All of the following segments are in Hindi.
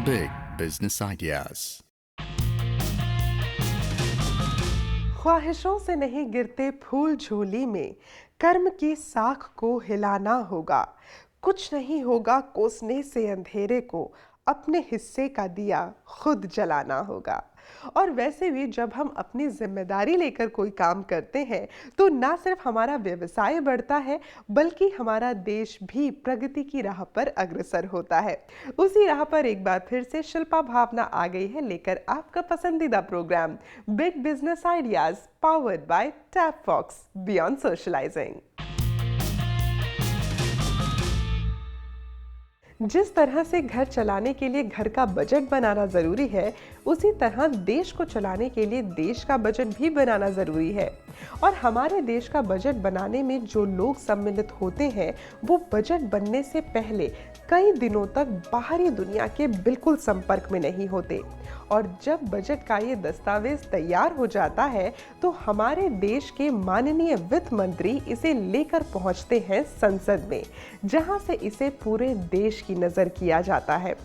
Big Business Ideas. ख्वाहिशों से नहीं गिरते फूल झोली में, कर्म की साख को हिलाना होगा। कुछ नहीं होगा कोसने से अंधेरे को, अपने हिस्से का दिया खुद जलाना होगा। और वैसे भी जब हम अपनी जिम्मेदारी लेकर कोई काम करते हैं तो ना सिर्फ हमारा व्यवसाय बढ़ता है बल्कि हमारा देश भी प्रगति की राह पर अग्रसर होता है। उसी राह पर एक बार फिर से शिल्पा भावना आ गई है लेकर आपका पसंदीदा program big business ideas powered by Tap Fox beyond socialising. जिस तरह से घर चलाने के लिए घर का बजट बनाना ज़रूरी है, उसी तरह देश को चलाने के लिए देश का बजट भी बनाना ज़रूरी है। और हमारे देश का बजट बनाने में जो लोग सम्मिलित होते हैं वो बजट बनने से पहले कई दिनों तक बाहरी दुनिया के बिल्कुल संपर्क में नहीं होते। और जब बजट का ये दस्तावेज तैयार हो जाता है तो हमारे देश के माननीय वित्त मंत्री इसे लेकर पहुंचते हैं संसद में, जहां से इसे पूरे देश की नज़र किया जाता है।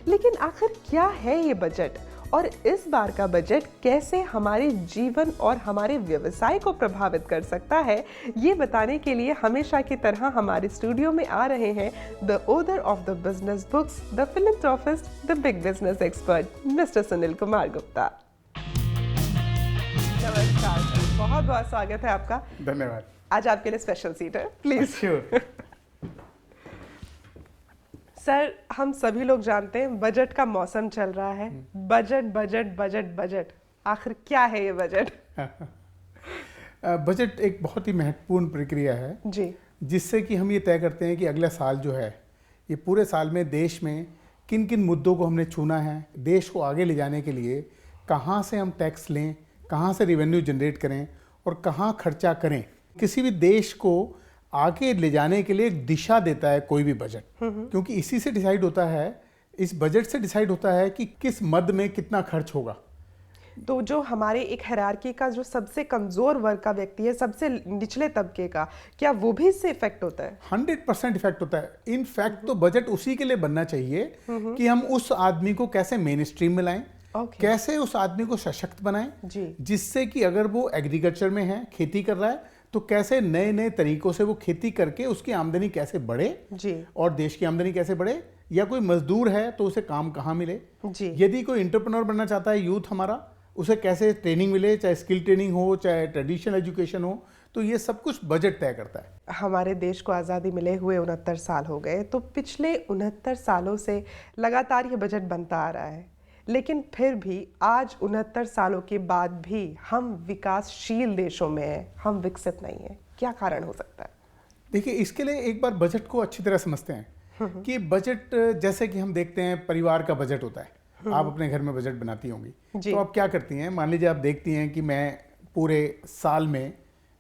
लेकिन आखिर क्या है ये बजट और इस बार का बजट कैसे हमारे जीवन और हमारे व्यवसाय को प्रभावित कर सकता है, ये बताने के लिए हमेशा की तरह हमारे स्टूडियो में आ रहे हैं the author of the business books, the philanthropist, the big business expert mister Sunil Kumar Gupta. नमस्कार सर, बहुत बहुत स्वागत है आपका। धन्यवाद। आज आपके लिए स्पेशल सीट है, प्लीज। श्योर। सर, हम सभी लोग जानते हैं बजट का मौसम चल रहा है। बजट बजट बजट बजट, आखिर क्या है ये बजट? बजट एक बहुत ही महत्वपूर्ण प्रक्रिया है जी, जिससे कि हम ये तय करते हैं कि अगला साल जो है, ये पूरे साल में देश में किन किन मुद्दों को हमने छूना है, देश को आगे ले जाने के लिए कहाँ से हम टैक्स लें, कहाँ से रेवेन्यू जनरेट करें और कहाँ खर्चा करें। किसी भी देश को आगे ले जाने के लिए एक दिशा देता है कोई भी बजट, क्योंकि इसी से डिसाइड होता है, इस बजट से डिसाइड होता है कि किस मद में कितना खर्च होगा। तो जो हमारे एक हायरार्की का जो सबसे कमजोर वर्ग का व्यक्ति है, सबसे निचले तबके का, क्या वो भी इससे इफेक्ट होता है? 100% इफेक्ट होता है। इन फैक्ट तो बजट उसी के लिए बनना चाहिए कि हम उस आदमी को कैसे मेन स्ट्रीम में लाएं, कैसे उस आदमी को सशक्त बनाएं, जिससे कि अगर वो एग्रीकल्चर में है, खेती कर रहा है, तो कैसे नए नए तरीकों से वो खेती करके उसकी आमदनी कैसे बढ़े और देश की आमदनी कैसे बढ़े। या कोई मजदूर है तो उसे काम कहाँ मिले, यदि कोई एंटरप्रेन्योर बनना चाहता है यूथ हमारा, उसे कैसे ट्रेनिंग मिले, चाहे स्किल ट्रेनिंग हो चाहे ट्रेडिशनल एजुकेशन हो। तो ये सब कुछ बजट तय करता है। हमारे देश को आज़ादी मिले हुए 69 साल हो गए, तो पिछले 69 सालों से लगातार ये बजट बनता आ रहा है, लेकिन फिर भी आज 69 सालों के बाद भी हम विकासशील देशों में हैं, हम विकसित नहीं हैं। क्या कारण हो सकता है? देखिए, इसके लिए एक बार बजट को अच्छी तरह समझते हैं कि बजट, जैसे कि हम देखते हैं परिवार का बजट होता है, आप अपने घर में बजट बनाती होंगी, तो आप क्या करती हैं? मान लीजिए आप देखती हैं कि मैं पूरे साल में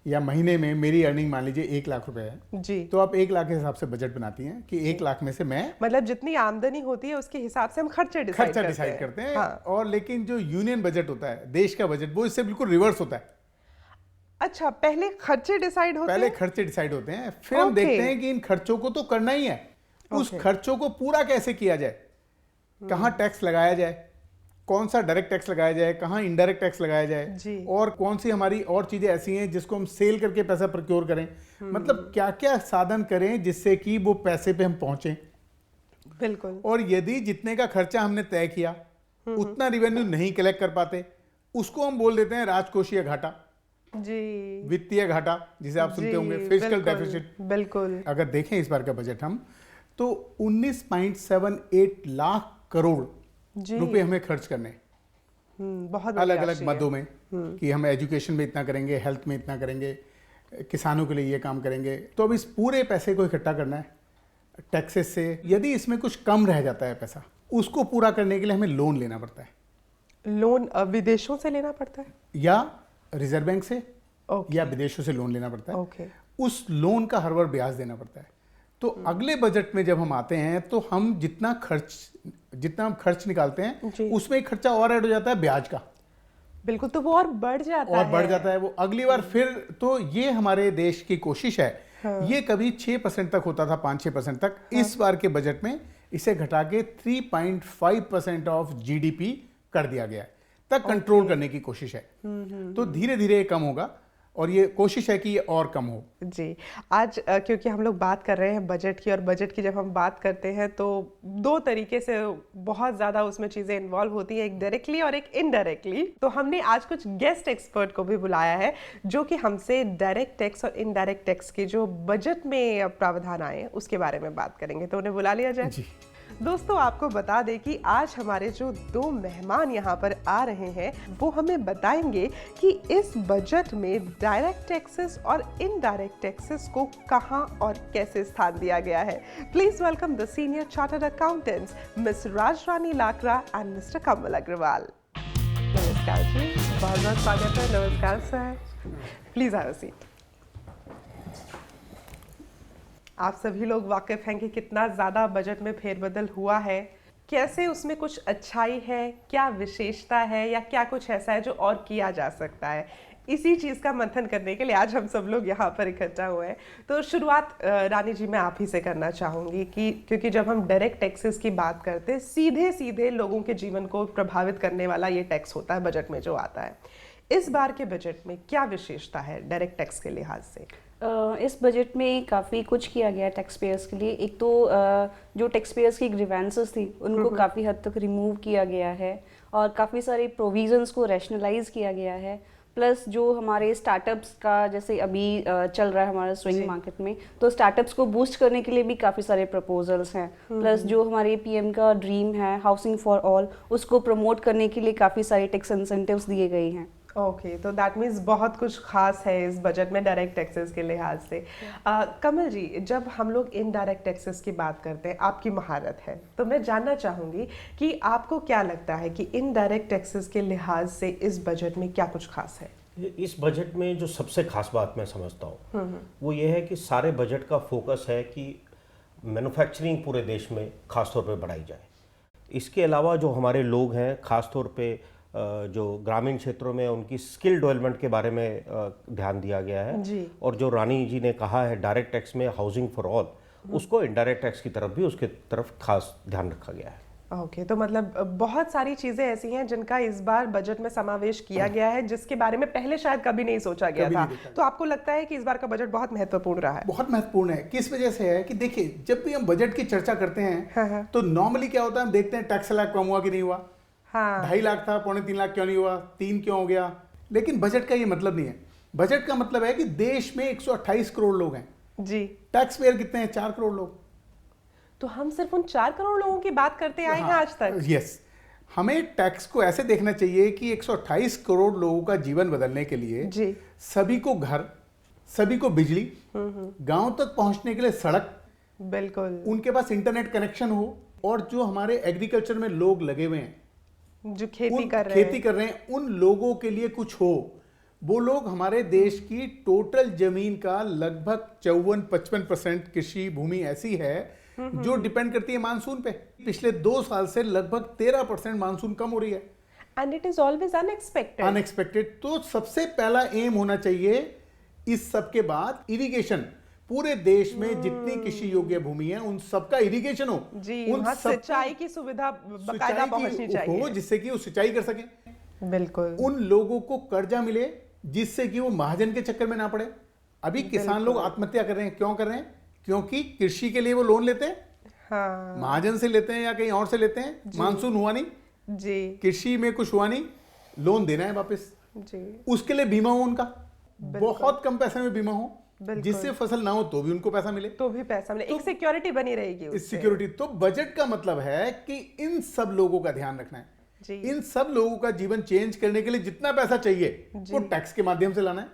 या महीने में मेरी अर्निंग मान लीजिए 1 लाख रुपए है जी, तो आप 1 लाख के हिसाब से बजट बनाती हैं कि 1 लाख में से मैं, मतलब जितनी आमदनी होती है उसके हिसाब से हम खर्चा डिसाइड करते हैं। हाँ। और लेकिन जो यूनियन बजट होता है, देश का बजट, वो इससे बिल्कुल रिवर्स होता है। अच्छा, पहले खर्चे डिसाइड होते हैं? पहले खर्चे डिसाइड होते हैं, फिर हम देखते हैं कि इन खर्चों को तो करना ही है, उस खर्चों को पूरा कैसे किया जाए, कहाँ टैक्स लगाया जाए, कौन सा डायरेक्ट टैक्स लगाया जाए, कहाँ इनडायरेक्ट टैक्स लगाया जाए, और कौन सी हमारी और चीजें ऐसी हैं जिसको हम सेल करके पैसा प्रोक्योर करें। मतलब क्या क्या साधन करें जिससे कि वो पैसे पे हम पहुंचे। बिल्कुल। और यदि जितने का खर्चा हमने तय किया उतना रिवेन्यू नहीं कलेक्ट कर पाते, उसको हम बोल देते हैं राजकोषीय घाटा जी, वित्तीय घाटा, जिसे आप सुनते होंगे, फिस्कल डेफिसिट। बिल्कुल। अगर देखें इस बार का बजट हम, तो 19.78 लाख करोड़ रुपए हमें खर्च करने, बहुत अलग अलग मदों में, कि हम एजुकेशन में इतना करेंगे, हेल्थ में इतना करेंगे, किसानों के लिए ये काम करेंगे। तो अब इस पूरे पैसे को इकट्ठा करना है टैक्सेस से। यदि इसमें कुछ कम रह जाता है पैसा, उसको पूरा करने के लिए हमें लोन लेना पड़ता है। लोन विदेशों से लेना पड़ता है या रिजर्व बैंक से, या विदेशों से लोन लेना पड़ता है। उस लोन का हर बार ब्याज देना पड़ता है। तो अगले बजट में जब हम आते हैं तो हम जितना हम खर्च निकालते हैं उसमें एक खर्चा और ऐड हो जाता है ब्याज का। बिल्कुल, तो वो और बढ़ जाता है। वो अगली बार फिर, तो ये हमारे देश की कोशिश है। ये कभी 6% तक होता था, 5-6% तक। इस बार के बजट में इसे घटा के 3.5% ऑफ जीडीपी कर दिया गया है, तक कंट्रोल करने की कोशिश है। तो धीरे धीरे ये कम होगा और ये कोशिश है कि ये और कम हो। जी, आज क्योंकि हम लोग बात कर रहे हैं बजट की, और बजट की जब हम बात करते हैं तो दो तरीके से बहुत ज़्यादा उसमें चीज़ें इन्वॉल्व होती हैं, एक डायरेक्टली और एक इनडायरेक्टली। तो हमने आज कुछ गेस्ट एक्सपर्ट को भी बुलाया है जो कि हमसे डायरेक्ट टैक्स और इनडायरेक्ट टैक्स के जो बजट में प्रावधान आए उसके बारे में बात करेंगे। तो उन्हें बुला लिया जाए। जी दोस्तों, आपको बता दें कि आज हमारे जो दो मेहमान यहाँ पर आ रहे हैं वो हमें बताएंगे कि इस बजट में डायरेक्ट टैक्सेस और इनडायरेक्ट टैक्सेस को कहाँ और कैसे स्थान दिया गया है। Please welcome the senior chartered accountants miss Rajrani Lakra and mister Kamal Agarwal. नमस्कार जी, बहुत बहुत स्वागत है। नमस्कार sir, please have a seat. आप सभी लोग वाकिफ हैं कि कितना ज़्यादा बजट में फेरबदल हुआ है, कैसे उसमें कुछ अच्छाई है, क्या विशेषता है या क्या कुछ ऐसा है जो और किया जा सकता है। इसी चीज़ का मंथन करने के लिए आज हम सब लोग यहाँ पर इकट्ठा हुए हैं। तो शुरुआत रानी जी मैं आप ही से करना चाहूँगी कि क्योंकि जब हम डायरेक्ट टैक्सेस की बात करते हैं, सीधे सीधे लोगों के जीवन को प्रभावित करने वाला ये टैक्स होता है बजट में जो आता है। इस बार के बजट में क्या विशेषता है डायरेक्ट टैक्स के लिहाज से? इस बजट में काफ़ी कुछ किया गया है टैक्स पेयर्स के लिए। एक तो जो टैक्स पेयर्स की ग्रीवेंसेस थी उनको काफ़ी हद तक रिमूव किया गया है और काफ़ी सारे प्रोविजंस को रैशनलाइज किया गया है। प्लस जो हमारे स्टार्टअप्स का जैसे अभी चल रहा है हमारा स्विंग मार्केट में, तो स्टार्टअप्स को बूस्ट करने के लिए भी काफ़ी सारे प्रपोजल्स हैं। प्लस जो हमारे पीएम का ड्रीम है हाउसिंग फॉर ऑल, उसको प्रमोट करने के लिए काफ़ी सारे टैक्स इंसेंटिव्स दिए गए हैं। ओके, तो दैट मीन्स बहुत कुछ खास है इस बजट में डायरेक्ट टैक्सेस के लिहाज से। कमल जी, जब हम लोग इनडायरेक्ट टैक्सेस की बात करते हैं, आपकी महारत है, तो मैं जानना चाहूँगी कि आपको क्या लगता है कि इनडायरेक्ट टैक्सेस के लिहाज से इस बजट में क्या कुछ खास है? इस बजट में जो सबसे खास बात मैं समझता हूँ वो ये है कि सारे बजट का फोकस है कि मैन्युफैक्चरिंग पूरे देश में खास तौर पे बढ़ाई जाए। इसके अलावा जो हमारे लोग हैं, खास तौर पे जो ग्रामीण क्षेत्रों में उनकी स्किल डेवलपमेंट के बारे में ध्यान दिया गया है जी। और जो रानी जी ने कहा है डायरेक्ट टैक्स में हाउसिंग फॉर ऑल, उसको इनडायरेक्ट टैक्स की तरफ भी उसके तरफ खास ध्यान रखा गया है। ओके, तो मतलब बहुत सारी चीजें ऐसी हैं जिनका इस बार बजट में समावेश किया गया है जिसके बारे में पहले शायद कभी नहीं सोचा गया था। तो आपको लगता है कि इस बार का बजट बहुत महत्वपूर्ण रहा है? बहुत महत्वपूर्ण है। किस वजह से है कि देखिए, जब भी हम बजट की चर्चा करते हैं तो नॉर्मली क्या होता है, हम देखते हैं टैक्स लाख कम हुआ कि नहीं हुआ, 2.5 लाख था 2.25 लाख क्यों नहीं हुआ, 3 क्यों हो गया। लेकिन बजट का ये मतलब नहीं है। बजट का मतलब है कि देश में 128 करोड़ लोग हैं जी। टैक्स पेयर कितने हैं? 4 करोड़ लोग। तो हम सिर्फ उन 4 करोड़ लोगों की बात करते आए हैं आज तक। यस, हमें टैक्स को ऐसे देखना चाहिए कि 128 करोड़ लोगों का जीवन बदलने के लिए जी, सभी को घर, सभी को बिजली, गांव तक पहुंचने के लिए सड़क, बिल्कुल, उनके पास इंटरनेट कनेक्शन हो, और जो हमारे एग्रीकल्चर में लोग लगे हुए हैं जो खेती कर रहे हैं उन लोगों के लिए कुछ हो। वो लोग हमारे देश की टोटल जमीन का लगभग 54-55% कृषि भूमि ऐसी है जो डिपेंड करती है मानसून पे। पिछले 2 साल से लगभग 13% मानसून कम हो रही है। And it is always unexpected. तो सबसे पहला एम होना चाहिए इस सब के बाद इरिगेशन। पूरे देश में जितनी कृषि योग्य भूमि है उन सबका इरिगेशन हो जी, उन सिंचाई की सुविधा बकायदा पहुंचनी चाहिए हो, जिससे कि वो सिंचाई कर सके। बिल्कुल। उन लोगों को कर्जा मिले जिससे कि वो महाजन के चक्कर में ना पड़े। अभी किसान लोग आत्महत्या कर रहे हैं, क्यों कर रहे हैं? क्योंकि कृषि के लिए वो लोन लेते हैं, हाँ, महाजन से लेते हैं या कहीं और से लेते हैं, मानसून हुआ नहीं जी, कृषि में कुछ हुआ नहीं, लोन देना है वापस जी, उसके लिए बीमा हो उनका, बहुत कम पैसे में बीमा हो, जिससे फसल ना हो तो भी उनको पैसा मिले, एक सिक्योरिटी बनी रहेगी इस सिक्योरिटी। तो बजट का मतलब है कि इन सब लोगों का ध्यान रखना है जी। इन सब लोगों का जीवन चेंज करने के लिए जितना पैसा चाहिए वो टैक्स के माध्यम से लाना है।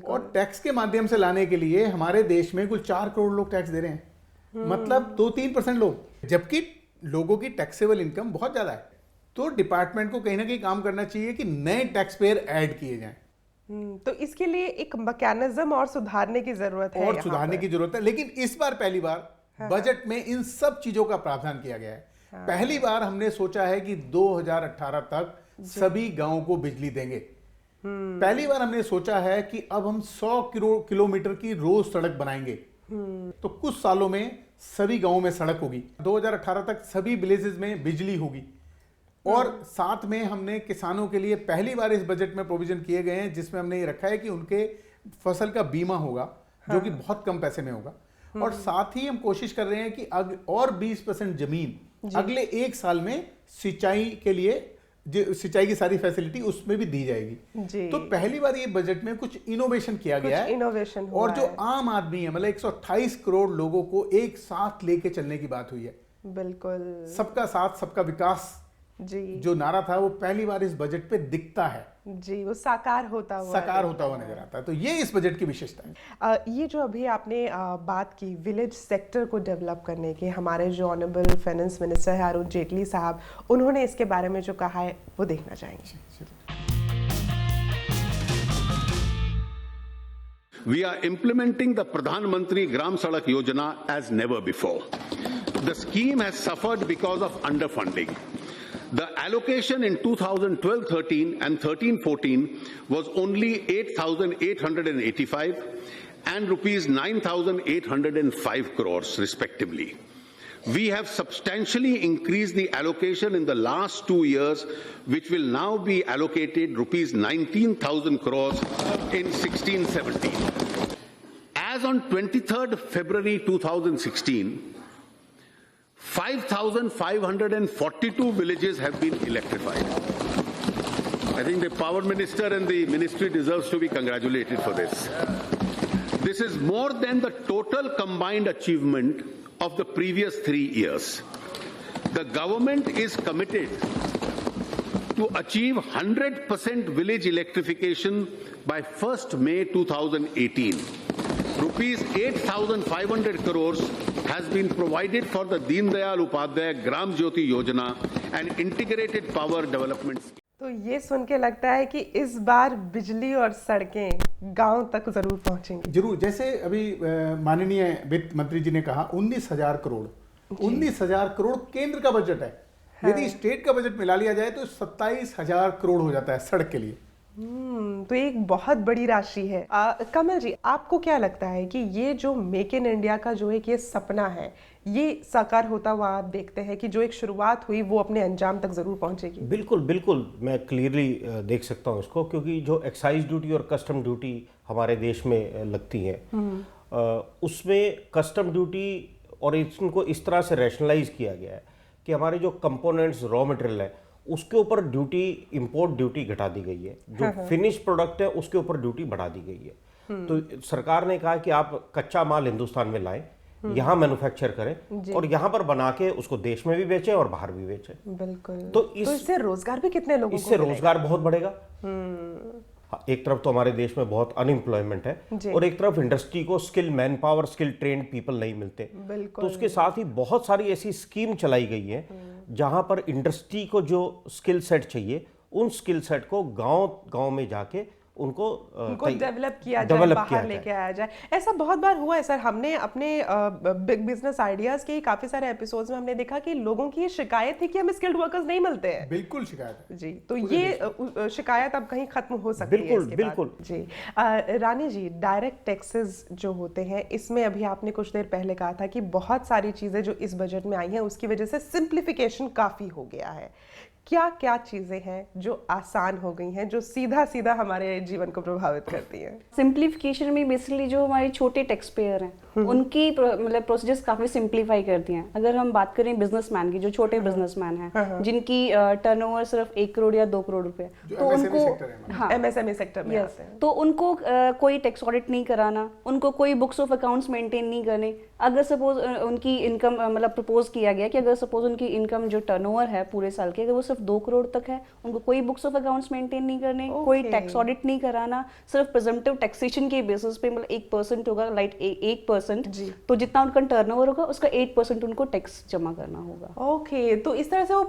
और टैक्स के माध्यम से लाने के लिए हमारे देश में कुल 4 करोड़ लोग टैक्स दे रहे हैं, मतलब 2-3% लोग, जबकि लोगों की टैक्सेबल इनकम बहुत ज्यादा है। तो डिपार्टमेंट को कहीं ना कहीं काम करना चाहिए कि नए टैक्स पेयर ऐड किए जाएं। तो इसके लिए एक मैकेनिज्म और सुधारने की जरूरत है, लेकिन इस बार पहली बार बजट में इन सब चीजों का प्रावधान किया गया है। पहली बार हमने सोचा है कि 2018 तक सभी गांवों को बिजली देंगे। पहली बार हमने सोचा है कि अब हम 100 किलोमीटर की रोज सड़क बनाएंगे। तो कुछ सालों में सभी गांवों में सड़क होगी, 2018 तक सभी विलेजेस में बिजली होगी, और साथ में हमने किसानों के लिए पहली बार इस बजट में प्रोविजन किए गए हैं जिसमें हमने ये रखा है कि उनके फसल का बीमा होगा, जो कि बहुत कम पैसे में होगा। और साथ ही हम कोशिश कर रहे हैं कि और 20% जमीन अगले 1 साल में सिंचाई के लिए, सिंचाई की सारी फैसिलिटी उसमें भी दी जाएगी। तो पहली बार ये बजट में कुछ इनोवेशन किया गया है, इनोवेशन और जो आम आदमी है, मतलब 128 करोड़ लोगों को एक साथ लेके चलने की बात हुई है। बिल्कुल, सबका साथ सबका विकास जी जो नारा था वो पहली बार इस बजट पे दिखता है जी, वो साकार होता हुआ नजर आता है। तो ये इस बजट की विशेषता है। ये जो अभी आपने बात की विलेज सेक्टर को डेवलप करने की, हमारे जो ऑनरेबल फाइनेंस मिनिस्टर है अरुण जेटली साहब, उन्होंने इसके बारे में जो कहा है वो देखना चाहेंगे। We are implementing the Pradhan Mantri Gram Sadak Yojana as never before. The scheme has suffered because of underfunding. The allocation in 2012-13 and 13-14 was only 8,885 and rupees 9,805 crores respectively. We have substantially increased the allocation in the last 2 years, which will now be allocated rupees 19,000 crores in 16-17. As on 23rd February 2016, 5,542 villages have been electrified. I think the Power Minister and the Ministry deserves to be congratulated for this. This is more than the total combined achievement of the previous 3 years. The government is committed to achieve 100% village electrification by 1st May 2018. Rupees 8,500 crores has been provided for the Deen Dayal Upadhyay Gram Jyoti Yojana and Integrated Power Development Scheme. तो ये सुन के लगता है कि इस बार बिजली और सड़कें गांव तक जरूर पहुंचेंगी। जरूर, जैसे अभी माननीय वित्त मंत्री जी ने कहा 19,000 करोड़, 19,000 करोड़ केंद्र का बजट है। यदि स्टेट का बजट मिला लिया जाए तो 27,000 करोड़ हो जाता है सड़क के लिए। तो एक बहुत बड़ी राशि है। कमल जी, आपको क्या लगता है कि ये जो मेक इन इंडिया का जो एक ये सपना है, ये साकार होता हुआ आप देखते हैं कि जो एक शुरुआत हुई वो अपने अंजाम तक जरूर पहुंचेगी? बिल्कुल बिल्कुल, मैं क्लियरली देख सकता हूँ इसको, क्योंकि जो एक्साइज ड्यूटी और कस्टम ड्यूटी हमारे देश में लगती है, उसमें कस्टम ड्यूटी और इनको इस तरह से रैशनलाइज किया गया है कि हमारे जो कंपोनेंट्स रॉ मटेरियल है उसके ऊपर ड्यूटी, इंपोर्ट ड्यूटी घटा दी गई है, जो फिनिश प्रोडक्ट है उसके ऊपर ड्यूटी बढ़ा दी गई है। तो सरकार ने कहा कि आप कच्चा माल हिंदुस्तान में लाएं, यहाँ मैन्युफैक्चर करें और यहाँ पर बना के उसको देश में भी बेचें और बाहर भी बेचें। बिल्कुल। तो इससे रोजगार भी कितने लोगों को इससे रोजगार बहुत बढ़ेगा। एक तरफ तो हमारे देश में बहुत अनएम्प्लॉयमेंट है और एक तरफ इंडस्ट्री को skill man power, skill trend people नहीं मिलते। तो उसके साथ ही बहुत सारी ऐसी स्कीम चलाई गई है जहां पर इंडस्ट्री को जो स्किल सेट चाहिए उन स्किल सेट को गांव में जाके उनको डेवलप किया जाए, बाहर लेके आया जाए। ऐसा बहुत बार हुआ है सर, हमने अपने बिग बिजनेस आइडियाज के काफी सारे एपिसोड्स में हमने देखा कि लोगों की ये शिकायत थी कि हमें स्किल्ड वर्कर्स नहीं मिलते हैं। बिल्कुल शिकायत है जी, तो ये शिकायत अब कहीं खत्म हो सकती है। बिल्कुल बिल्कुल जी। रानी जी, डायरेक्ट टैक्सेस जो होते हैं, इसमें अभी आपने कुछ देर पहले कहा था कि बहुत सारी चीजें जो इस बजट में आई हैं उसकी वजह से सिंप्लीफिकेशन काफी हो गया है। क्या क्या चीजें हैं जो आसान हो गई हैं, जो सीधा सीधा हमारे जीवन को प्रभावित करती हैं? सिंप्लीफिकेशन में बेसिकली जो हमारे छोटे टैक्स पेयर हैं उनकी मतलब प्रोसीजर्स काफी सिंप्लीफाई कर दिए हैं। अगर हम बात करें बिजनेसमैन की, जो छोटे बिजनेसमैन हैं जिनकी टर्नओवर सिर्फ 1 करोड़ या 2 करोड़ रुपए, तो उनको एमएसएमई सेक्टर में आते हैं, तो उनको कोई टैक्स ऑडिट नहीं कराना, उनको कोई बुक्स ऑफ अकाउंट्स मेंटेन नहीं करने। अगर सपोज उनकी इनकम मतलब प्रपोज किया गया कि अगर सपोज उनकी इनकम जो टर्नओवर है पूरे साल की, अगर वो सिर्फ 2 करोड़ तक है, उनको कोई बुक्स ऑफ अकाउंट्स मेंटेन नहीं करने, कोई टैक्स ऑडिट नहीं कराना, सिर्फ प्रिजम्पटिव टैक्सेशन के बेसिस पे मतलब 1% होगा, लाइक 1%, तो जितना उनका टर्नओवर होगा उसका 8% उनको टैक्स जमा करना होगा। ओके, तो इस तरह से वो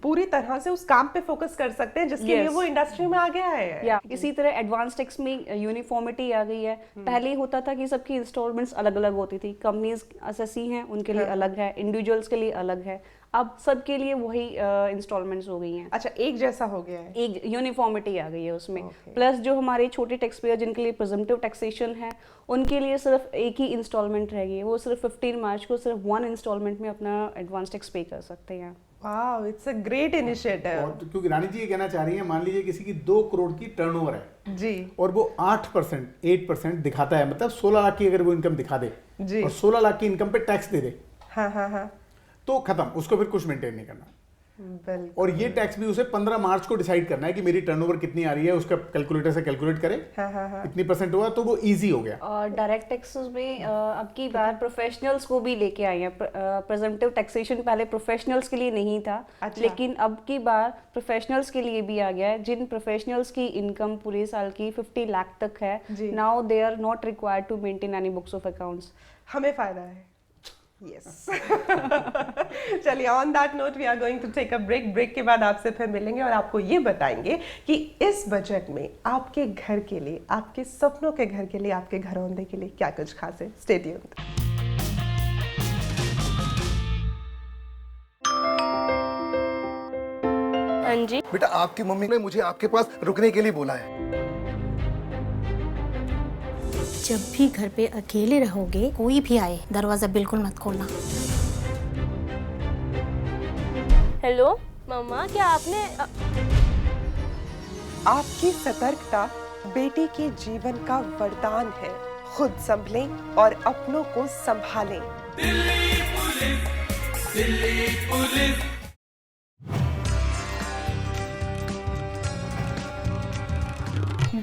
पूरी तरह से उस काम पे फोकस कर सकते हैं जिसके लिए वो इंडस्ट्री में आ गया है। या इसी तरह एडवांस टैक्स में यूनिफॉर्मिटी आ गई है। पहले होता था कि सबकी इंस्टॉलमेंट्स अलग अलग होती थी, कंपनीज एसएससी हैं उनके लिए अलग है, इंडिविजुअल्स के लिए अलग है। अब सबके लिए वही इंस्टॉलमेंट्स हो गई हैं। अच्छा, एक जैसा हो गया है, एक यूनिफॉर्मिटी आ गई है उसमें। Okay. प्लस जो हमारे छोटे टैक्स पेयर जिनके लिए प्रिजम्पटिव टैक्सेशन है, उनके लिए सिर्फ एक ही इंस्टॉलमेंट रह गई है। वो सिर्फ 15 मार्च को सिर्फ 1 इंस्टॉलमेंट में अपना एडवांस टैक्स पे कर सकते हैं। Wow, it's a great initiative. और क्योंकि रानी जी ये कहना चाह रही हैं, मान लीजिए किसी की 2 करोड़ की टर्नओवर है जी, और वो 8% दिखाता है, मतलब 16 लाख की अगर वो इनकम दिखा दे जी। और 16 लाख की इनकम पे टैक्स दे दे, हाँ हाँ हाँ, तो खत्म, उसको फिर कुछ मेंटेन नहीं करना। बिल्कुल। और ये टैक्स भी उसे 15 मार्च को डिसाइड करना है कि मेरी टर्नओवर कितनी आ रही है, उसका कैलकुलेटर से कैलकुलेट करे, हाँ हाँ हाँ, इतनी परसेंट हुआ तो वो इजी हो गया। और डायरेक्ट टैक्सेस में अब की बार प्रोफेशनल्स को भी लेके आए हैं। प्रेजम्पटिव टैक्सेशन पहले प्रोफेशनल्स के लिए नहीं था, अच्छा। लेकिन अब की बार प्रोफेशनल्स के लिए भी आ गया है। जिन प्रोफेशनल्स की इनकम पूरे साल की 50 लाख तक है, जी। Now they are not required to maintain any books of accounts. हमें फायदा है। यस। चलिए, on that note we are going to take a break. Break के बाद आपसे फिर मिलेंगे और आपको ये बताएंगे कि इस बजट में आपके घर के लिए, आपके सपनों के घर के लिए, आपके घरौंदे के लिए क्या कुछ खास है। Stay tuned. हाँ जी, बेटा, आपकी मम्मी ने मुझे आपके पास रुकने के लिए बोला है। जब भी घर पे अकेले रहोगे, कोई भी आए दरवाजा बिल्कुल मत खोलना। हेलो मम्मा, क्या आपने आपकी सतर्कता बेटी के जीवन का वरदान है। खुद संभलें और अपनों को संभालें।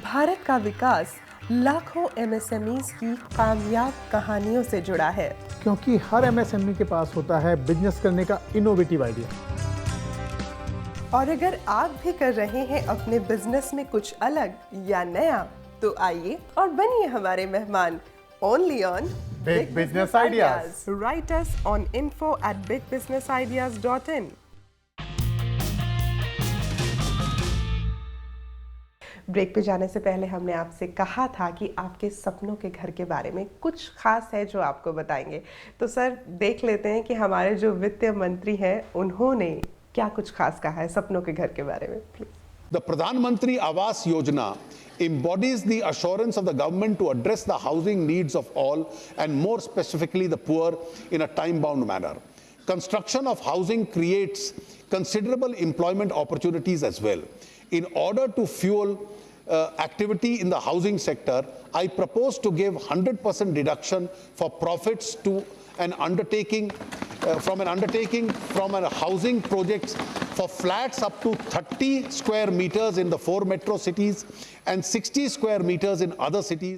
भारत का विकास लाखों एमएसएमईज की कामयाब कहानियों से जुड़ा है, क्योंकि हर एमएसएमई के पास होता है बिजनेस करने का इनोवेटिव आइडिया। और अगर आप भी कर रहे हैं अपने बिजनेस में कुछ अलग या नया, तो आइए और बनिए हमारे मेहमान। Only on Big Business Ideas. Write us on info@bigbusinessideas.in। Break पे जाने से पहले हमने आपसे कहा था कि आपके सपनों के घर के बारे में कुछ खास है जो आपको बताएंगे। तो सर, देख लेते हैं कि हमारे जो वित्त मंत्री हैं उन्होंने क्या कुछ खास कहा है सपनों के घर के बारे में। Please. The Pradhan Mantri Awas Yojana embodies the assurance of the government to address the housing needs of all, and more specifically the poor, in a time-bound manner. Construction of housing creates considerable employment opportunities as well. In order to fuel activity in the housing sector, I propose to give 100% deduction for profits to an undertaking from a housing projects for flats up to 30 square meters in the 4 metro cities and 60 square meters in other cities.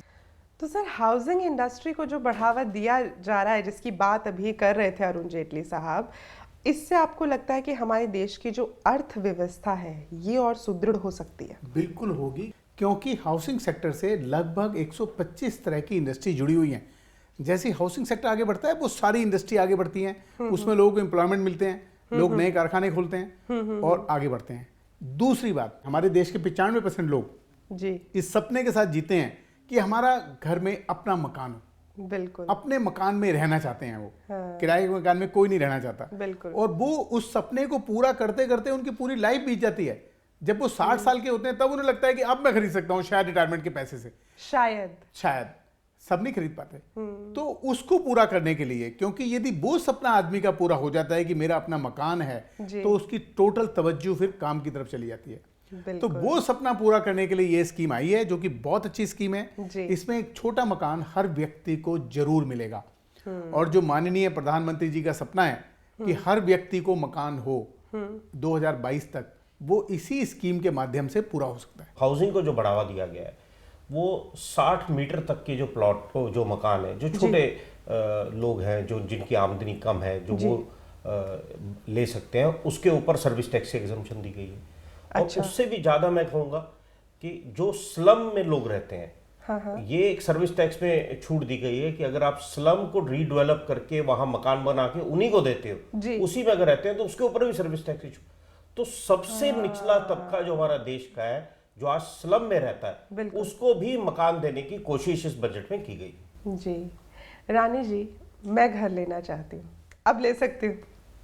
तो सर, हाउसिंग इंडस्ट्री को जो बढ़ावा दिया जा रहा है, जिसकी बात अभी कर रहे थे अरुण जेटली साहब, इससे आपको लगता है कि हमारे देश की जो अर्थव्यवस्था है ये और सुदृढ़ हो सकती है? बिल्कुल होगी, क्योंकि हाउसिंग सेक्टर से लगभग 125 तरह की इंडस्ट्री जुड़ी हुई हैं। जैसे हाउसिंग सेक्टर आगे बढ़ता है, वो सारी इंडस्ट्री आगे बढ़ती हैं, उसमें लोगों को एम्प्लॉयमेंट मिलते हैं, लोग नए कारखाने खोलते हैं और आगे बढ़ते हैं। दूसरी बात, हमारे देश के 95% लोग जी इस सपने के साथ जीते हैं कि हमारा घर में अपना मकान हो। बिल्कुल। अपने मकान में रहना चाहते हैं वो। किराए के मकान में कोई नहीं रहना चाहता। बिल्कुल। और वो उस सपने को पूरा करते करते उनकी पूरी लाइफ बीत जाती है। जब वो 60 साल के होते हैं तब उन्हें लगता है कि अब मैं खरीद सकता हूँ, शायद रिटायरमेंट के पैसे से। शायद सब नहीं खरीद पाते। तो उसको पूरा करने के लिए, क्योंकि यदि वो सपना आदमी का पूरा हो जाता है कि मेरा अपना मकान है, तो उसकी टोटल तवज्जो फिर काम की तरफ चली जाती है। तो वो सपना पूरा करने के लिए ये स्कीम आई है, जो कि बहुत अच्छी स्कीम है। इसमें एक छोटा मकान हर व्यक्ति को जरूर मिलेगा। और जो माननीय प्रधानमंत्री जी का सपना है कि हर व्यक्ति को मकान हो 2022 तक, वो इसी स्कीम के माध्यम से पूरा हो सकता है। हाउसिंग को जो बढ़ावा दिया गया है, वो 60 मीटर तक के जो प्लॉट जो मकान है, जो छोटे लोग हैं, जो जिनकी आमदनी कम है, जो वो ले सकते हैं, उसके ऊपर सर्विस टैक्स से एग्जम्पशन दी गई है। और उससे भी ज़्यादा मैं कहूँगा कि जो स्लम में लोग रहते हैं, ये एक सर्विस टैक्स में छूट दी गई है कि अगर आप स्लम को रीडेवलप करके वहाँ मकान बना के उन्हीं को देते हो, उसी में अगर रहते हैं, तो उसके ऊपर भी सर्विस टैक्स की छूट। तो सबसे निचला तबका जो हमारा देश का है, जो आज स्लम में रहता है, उसको भी मकान देने की कोशिश इस बजट में की गई। जी। रानी जी, मैं घर लेना चाहती हूँ, अब ले सकती हूँ?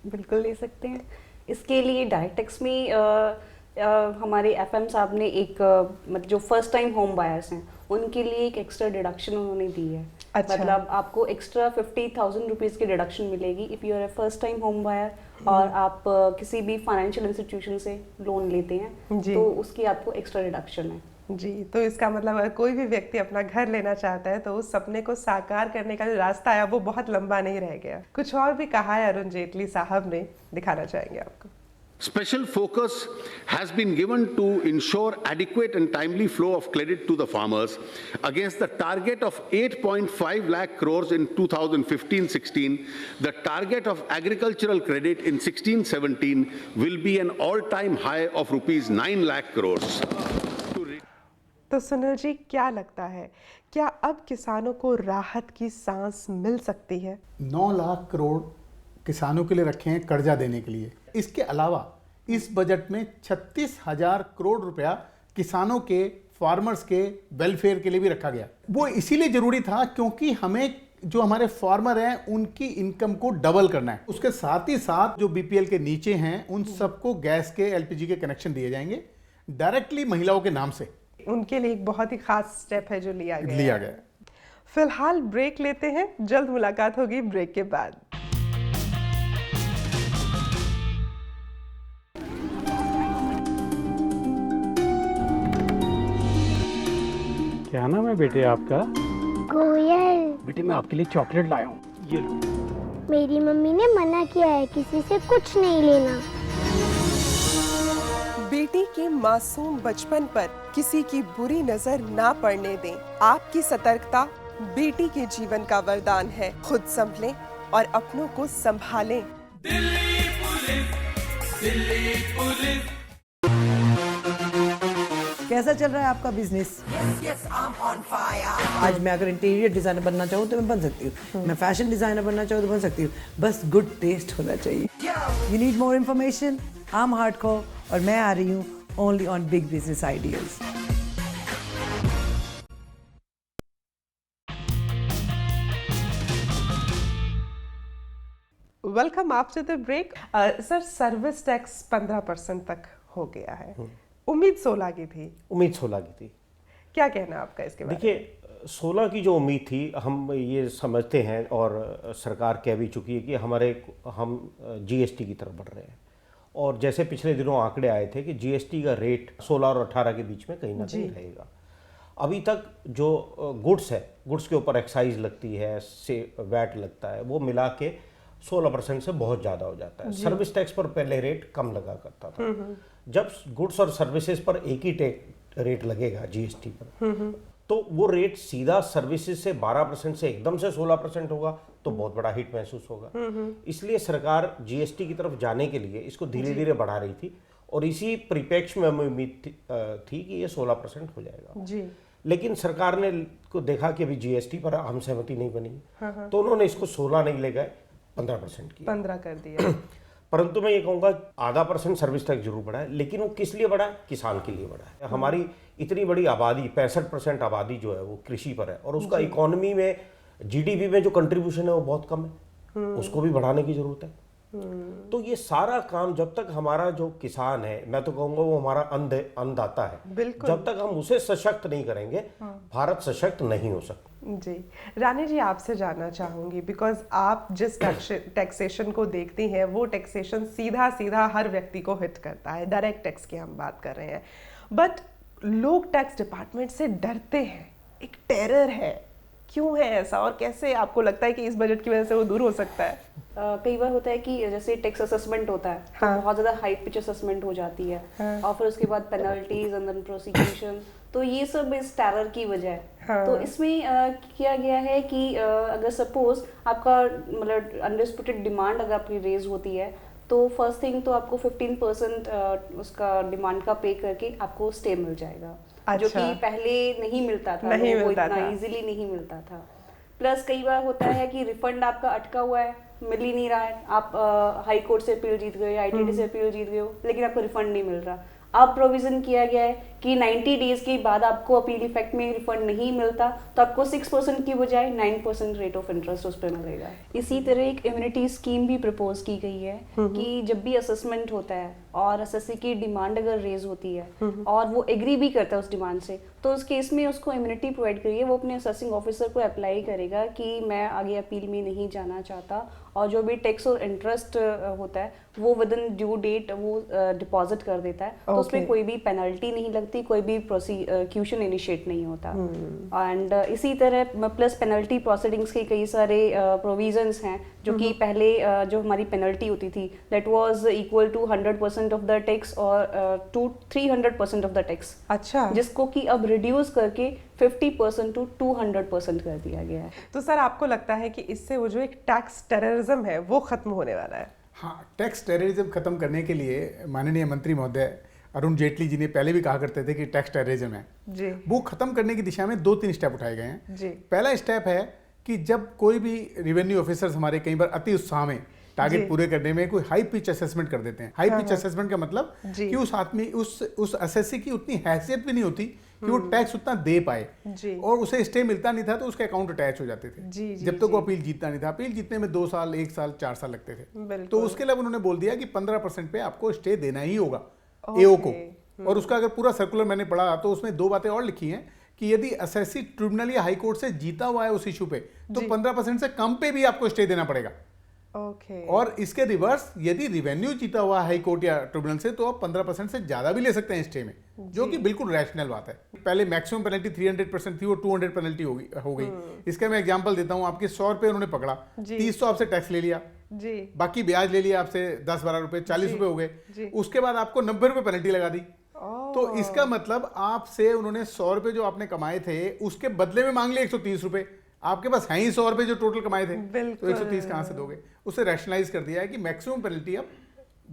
बिल्कुल ले सकते हैं। इसके लिए डायरेक्ट टैक्स में हमारे एफएम साहब ने एक मतलब जो फर्स्ट टाइम होम बायर्स हैं उनके लिए एक एक्स्ट्रा डिडक्शन उन्होंने दी है। अच्छा। मतलब आपको एक्स्ट्रा 50,000 रुपीज़ की डिडक्शन मिलेगी if you are a first time home buyer और आप किसी भी फाइनेंशियल इंस्टीट्यूशन से लोन लेते हैं तो उसकी आपको एक्स्ट्रा डिडक्शन है। जी, तो इसका मतलब अगर कोई भी व्यक्ति अपना घर लेना चाहता है तो उस सपने को साकार करने का जो रास्ता है वो बहुत लंबा नहीं रह गया। कुछ और भी कहा है अरुण जेटली साहब ने, दिखाना चाहेंगे आपको। Special focus has been given to ensure adequate and timely flow of credit to the farmers against the target of 8.5 lakh crores in 2015-16. The target of agricultural credit in 16-17 will be an all-time high of rupees 9 lakh crores. तो सुनील जी, क्या लगता है, क्या अब किसानों को राहत की सांस मिल सकती है? 9 लाख करोड़ किसानों के लिए रखे हैं कर्जा देने के लिए। इसके अलावा इस बजट में 36,000 करोड़ रुपया किसानों के, फार्मर्स के वेलफेयर के लिए भी रखा गया। वो इसीलिए जरूरी था क्योंकि हमें जो हमारे फार्मर हैं उनकी इनकम को डबल करना है। उसके साथ ही साथ जो बीपीएल के नीचे हैं उन सबको गैस के, एलपीजी के कनेक्शन दिए जाएंगे डायरेक्टली महिलाओं के नाम से। उनके लिए एक बहुत ही खास स्टेप है जो लिया गया। फिलहाल ब्रेक लेते हैं, जल्द मुलाकात होगी ब्रेक के बाद। क्या नाम है बेटे आपका? कोयल। बेटे मैं आपके लिए चॉकलेट लाया हूँ, ये लो। मेरी मम्मी ने मना किया है किसी से कुछ नहीं लेना। बेटी के मासूम बचपन पर किसी की बुरी नजर ना पड़ने दें। आपकी सतर्कता बेटी के जीवन का वरदान है। खुद संभलें और अपनों को संभालें। Delhi police, Delhi police. कैसा चल रहा है आपका business? Yes, I'm on fire. आज मैं अगर इंटीरियर डिजाइनर बनना चाहूँ तो मैं बन सकती हूँ, मैं फैशन डिजाइनर बनना चाहूँ तो बन सकती हूँ, बस गुड टेस्ट होना चाहिए। You need more information? I am hardcore और मैं आ रही हूँ only on big business ideas. Welcome after the break. Sir, service tax 15% तक हो गया है, उम्मीद 16 की थी। उम्मीद 16 की थी। क्या कहना है आपका इसके बारे में? देखिए, 16 की जो उम्मीद थी, हम ये समझते हैं और सरकार कह भी चुकी है कि हम जीएसटी की तरफ बढ़ रहे हैं। और जैसे पिछले दिनों आंकड़े आए थे कि जीएसटी का रेट 16 और 18 के बीच में कहीं ना कहीं रहेगा। अभी तक जो गुड्स है, गुड्स के ऊपर एक्साइज लगती है, से वैट लगता है, वो मिला के 16% से बहुत ज़्यादा हो जाता है। सर्विस टैक्स पर पहले रेट कम लगा करता था। जब गुड्स और सर्विसेज पर एक ही रेट लगेगा जीएसटी पर, तो वो रेट सीधा सर्विसेज से 12% से एकदम से 16% होगा तो बहुत बड़ा हिट महसूस होगा। इसलिए सरकार जीएसटी की तरफ जाने के लिए इसको धीरे धीरे बढ़ा रही थी और इसी परिप्रेक्ष्य में हमें उम्मीद थी कि ये 16% हो जाएगा जी। लेकिन सरकार ने को देखा कि अभी जीएसटी पर हम सहमति नहीं बनी, तो उन्होंने इसको 16 नहीं ले गए, 15% की 15 कर दिया। परंतु मैं ये कहूँगा आधा % सर्विस टैक्स जरूर बढ़ा है, लेकिन वो किस लिए बढ़ा है? किसान के लिए बढ़ा है। हमारी इतनी बड़ी आबादी, 65% आबादी जो है वो कृषि पर है और उसका इकोनॉमी में, जीडीपी में जो कंट्रीब्यूशन है वो बहुत कम है, उसको भी बढ़ाने की जरूरत है। तो ये सारा काम जब तक हमारा जो किसान है, मैं तो कहूँगा वो हमारा अन्नदाता है, जब तक हम उसे सशक्त नहीं करेंगे भारत सशक्त नहीं हो सकता। जी, रानी जी आपसे जानना चाहूंगी, बिकॉज आप जिस टैक्सेशन को देखती हैं वो टैक्सेशन सीधा हर व्यक्ति को हिट करता है, डायरेक्ट टैक्स की हम बात कर रहे हैं, बट लोग टैक्स डिपार्टमेंट से डरते हैं, एक टेरर है, क्यों है ऐसा और कैसे आपको लगता है कि इस बजट की वजह से वो दूर हो सकता है? कई बार होता है कि जैसे टैक्स असेसमेंट होता है तो बहुत ज़्यादा हाई पिच असेसमेंट हो जाती है और फिर उसके बाद पेनल्टीज एंड देन प्रोसिक्यूशन, तो ये सब इस टेरर की वजह है। तो इसमें किया गया है कि अगर सपोज आपका मतलब अनडिस्प्यूटेड डिमांड अगर आपकी रेज होती है तो फर्स्ट थिंग तो आपको 15% उसका डिमांड का पे करके आपको स्टे मिल जाएगा। जो कि पहले नहीं मिलता था, वो इतना इजीली नहीं मिलता था। प्लस कई बार होता है कि रिफंड आपका अटका हुआ है, मिल ही नहीं रहा है, आप हाई कोर्ट से अपील जीत गए, आईटीडी से अपील जीत गए हो, लेकिन आपको रिफंड नहीं मिल रहा। अब प्रोविजन किया गया है कि 90 डेज के बाद आपको अपील इफेक्ट में रिफंड नहीं मिलता तो आपको 6% की बजाय 9% रेट ऑफ इंटरेस्ट उस पर मिलेगा। इसी तरह एक इम्यूनिटी स्कीम भी प्रपोज की गई है कि जब भी असेसमेंट होता है और एसएससी की डिमांड अगर रेज होती है और वो एग्री भी करता है उस डिमांड से, तो उस केस में उसको इम्यूनिटी प्रोवाइड करिए, वो अपने असेसिंग ऑफिसर को अप्लाई करेगा कि मैं आगे अपील में नहीं जाना चाहता, और जो भी टैक्स और इंटरेस्ट होता है वो विद इन ड्यू डेट वो डिपॉजिट कर देता है, तो उसमें कोई भी पेनल्टी नहीं लगती, कोई भी प्रोसिक्यूशन इनिशिएट नहीं होता। एंड इसी तरह प्लस पेनल्टी प्रोसीडिंग्स के कई सारे प्रोविजंस हैं जो कि पहले जो हमारी पेनल्टी होती थी that was equal to 100% of the tax और टू 300% ऑफ द टैक्स, अच्छा, जिसको कि अब रिड्यूस करके 50% टू 200% कर दिया गया है। तो सर आपको लगता है कि इससे वो जो एक टैक्स टेररिज्म है वो खत्म होने वाला है? हाँ, टैक्स टेररिज्म खत्म करने के लिए माननीय मंत्री महोदय अरुण जेटली जी ने पहले भी कहा करते थे कि टैक्स टेररिज्म है जी, वो खत्म करने की दिशा में 2-3 स्टेप उठाए गए हैं जी। पहला स्टेप है कि जब कोई भी रेवेन्यू ऑफिसर्स हमारे कई बार अति उत्साह में टारगेट पूरे करने में कोई हाई पिच असेसमेंट कर देते हैं। हाई पिच असेसमेंट का मतलब कि उस आदमी उस असेसी की उतनी हैसियत भी नहीं होती कि वो टैक्स उतना दे पाए, और उसे स्टे मिलता नहीं था तो उसके अकाउंट अटैच हो जाते थे जब तक वो अपील जीतता नहीं था। अपील जीतने में 2 साल, 1 साल, 4 साल लगते थे, तो उसके लिए उन्होंने बोल दिया कि 15% पे आपको स्टे देना ही होगा एओ को। और उसका अगर पूरा सर्कुलर मैंने पढ़ा तो उसमें 2 बातें और लिखी हैं कि यदि असेसी ट्रिब्यूनल या हाई कोर्ट से जीता हुआ है उस इशू पे तो 15% से कम पे भी आपको स्टे देना पड़ेगा। और इसके रिवर्स यदि रिवेन्यू जीता हुआ हाई कोर्ट या ट्रिब्यूनल से तो आप 15% से ज्यादा भी ले सकते हैं स्टे में, जो कि बिल्कुल रैशनल बात है। पहले मैक्सिमम पेनल्टी 300% थी, वो 200 पेनल्टी हो गई। इसका मैं एग्जांपल देता हूं, आपके 100 रुपए उन्होंने पकड़ा, 30 तो आपसे टैक्स ले लिया जी, बाकी ब्याज ले लिया आपसे 10-12 रुपए, 40 रुपए हो गए, उसके बाद आपको 90 रुपए पेनल्टी लगा दी। तो इसका मतलब आपसे उन्होंने 100 रुपए जो आपने कमाए थे उसके बदले में मांग लिए 130 रुपए। आपके पास है ही 100 रुपए जो टोटल कमाए थे, तो 130 कहां से दोगे? उसे रैशनलाइज कर दिया है कि मैक्सिमम पेनल्टी अब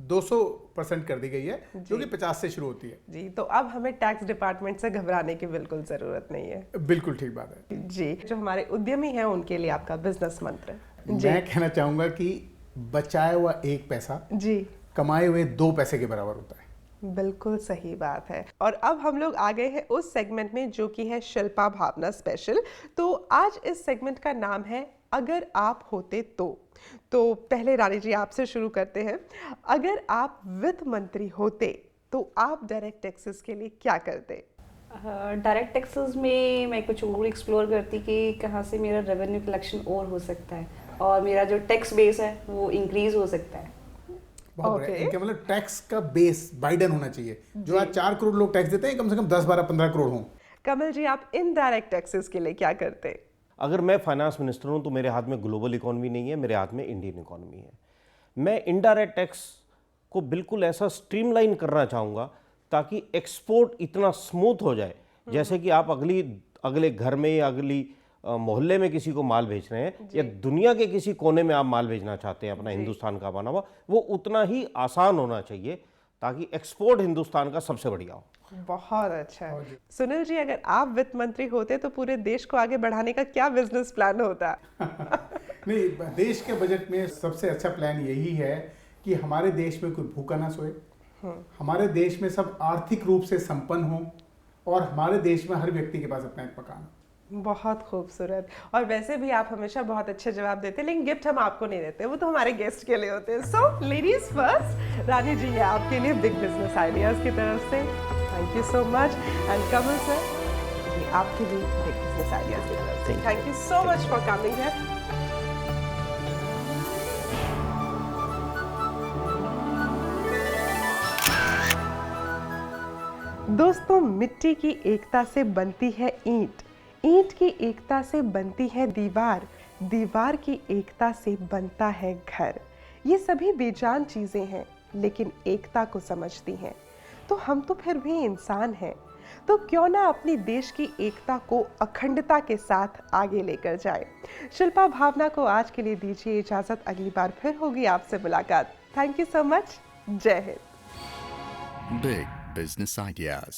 200% कर दी गई है, जो कि 50 से शुरू होती है जी। तो अब हमें टैक्स डिपार्टमेंट से घबराने की बिल्कुल जरूरत नहीं है। बिल्कुल ठीक बात है जी। जो हमारे उद्यमी हैं उनके लिए आपका बिजनेस मंत्र? मैं कहना चाहूंगा कि बचाया हुआ 1 पैसा जी कमाए हुए 2 पैसे के बराबर होता है। बिल्कुल सही बात है। और अब हम लोग आ गए हैं उस सेगमेंट में जो कि है शिल्पा भावना स्पेशल। तो आज इस सेगमेंट का नाम है अगर आप होते तो पहले रानी जी आपसे शुरू करते हैं। अगर आप वित्त मंत्री होते तो आप डायरेक्ट टैक्सेस के लिए क्या करते? डायरेक्ट टैक्सेस में मैं कुछ और एक्सप्लोर करती कि कहाँ से मेरा रेवेन्यू कलेक्शन और हो सकता है और मेरा जो टैक्स बेस है वो इंक्रीज हो सकता है। इनका मतलब टैक्स का बेस बाइडन होना चाहिए। जो आज 4 करोड़ लोग टैक्स देते हैं कम से कम 10, 12, 15 करोड़ हों। कमल जी, आप इनडायरेक्ट टैक्सेस के लिए क्या करते? अगर मैं फाइनेंस मिनिस्टर हूं तो मेरे हाथ में ग्लोबल इकोनॉमी नहीं है, मेरे हाथ में इंडियन इकोनॉमी है। मैं इनडायरेक्ट टैक्स को बिल्कुल ऐसा स्ट्रीमलाइन करना चाहूँगा ताकि एक्सपोर्ट इतना स्मूथ हो जाए, जैसे कि आप अगले घर में या अगली मोहल्ले में किसी को माल बेच रहे हैं या दुनिया के किसी कोने में आप माल भेजना चाहते हैं अपना हिंदुस्तान का बना हुआ, वो उतना ही आसान होना चाहिए ताकि एक्सपोर्ट हिंदुस्तान का सबसे बढ़िया हो। बहुत अच्छा। सुनील जी, अगर आप वित्त मंत्री होते तो पूरे देश को आगे बढ़ाने का क्या बिजनेस प्लान होता? नहीं, देश के बजट में सबसे अच्छा प्लान यही है कि हमारे देश में कोई भूखा ना सोए, हमारे देश में सब आर्थिक रूप से संपन्न हो और हमारे देश में हर व्यक्ति के पास अपना एक मकान। बहुत खूबसूरत। और वैसे भी आप हमेशा बहुत अच्छे जवाब देते हैं, लेकिन गिफ्ट हम आपको नहीं देते, वो तो हमारे गेस्ट के लिए होते हैं। सो लेडीज फर्स्ट, रानी जी ये आपके लिए बिग बिजनेस आइडियाज की तरफ से thank you so much. And Kamal sir, ये आपके लिए बिग बिजनेस आइडियाज की तरफ से thank you so much for coming here. दोस्तों, मिट्टी की एकता से बनती है ईंट, ईंट की एकता से बनती है दीवार, दीवार की एकता से बनता है घर। ये सभी बेजान चीजें हैं लेकिन एकता को समझती हैं। तो हम तो फिर भी इंसान हैं, तो क्यों ना अपनी देश की एकता को अखंडता के साथ आगे लेकर जाए। शिल्पा भावना को आज के लिए दीजिए इजाजत, अगली बार फिर होगी आपसे मुलाकात। Thank you so much. जय हिंद। Big Business Ideas.